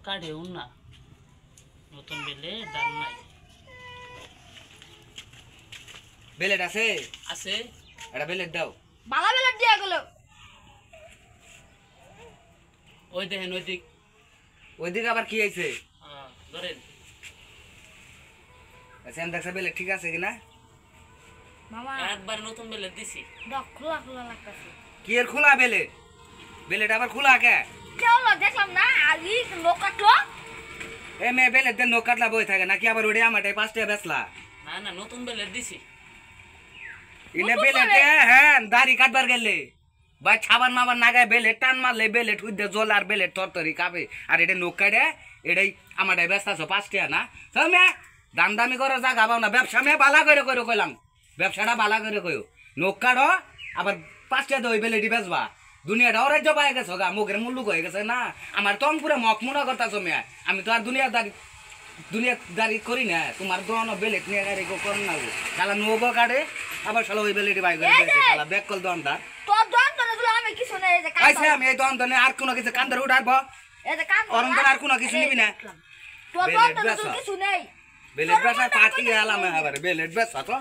কাটেও না, নতুন বেলে ডাল নাই। বেলেট আছে? আছে। এটা বেলেট দাও। বালা বেলেট দিয়া গেল। ওই দেখেন ওইদিক। ওইদিকে আবার কি হয়েছে? ধরেন। আচ্ছা দেখছে বেলেট ঠিক আছে কিনা? মামা একবার নতুন বেলে দিছি। খোলা খোলা লাগতেছে। কি এর খোলা বেলেট? বেলেট আবার খোলা কে? কেউ না দেখলাম না আগে লোক কাটলো। এ মে বেলেট দেন নোক কাটলা বই থাকে নাকি আবার ওড়ে আমাটাই 5 টাকা বেচলা? না না নতুন বেলে দিছি। ইনে বেলেটে হ্যাঁ দাড়ি কাটবার গেলে ভাই ছাবার মাবার নাগায় বেলেট টান মারলে বেলেট উইদে জল আর বেলেট তরতরি খাবে আর এটা নোক কাটে এটাই আমাটাই বেচতাছো 5 টাকা না? মে দাম দামি করে জাগা পাও না, ব্যবসা মে বালা করে কইলাম, ব্যবসাটা বালা করে কইও। নোক কাটো আবার 5 টাকা ওই বেলেটি বেচবা, দুনিয়াটা অরাজ্য পাই গেছো গা, মুখের মুল্লুক হয়ে গেছে না। আমার তো পুরো মকমুনা করতেছো মেয়া, আমি তো আর দুনিয়াদারি করি না। তোমার দোকান বেলেট নিয়ে গাড়ি করেন না শালা নৌকো কাটে আবার শালা ওই বেলেটি বাই করে দিয়েছে শালা ব্যাক কল দোকানদার। তোর দোকান তো না আমি কিছু নেই এই যে আইছে আমি এই দোকান ধরে আর কোনো কিছু কান্দর উঠাবো এই যে কান অরম আর কোনো কিছু নিবি না। তোর দোকান তো কিছু নেই। বেলেট বেচা পার্টি গেলাম এবারে বেলেট বেচা তো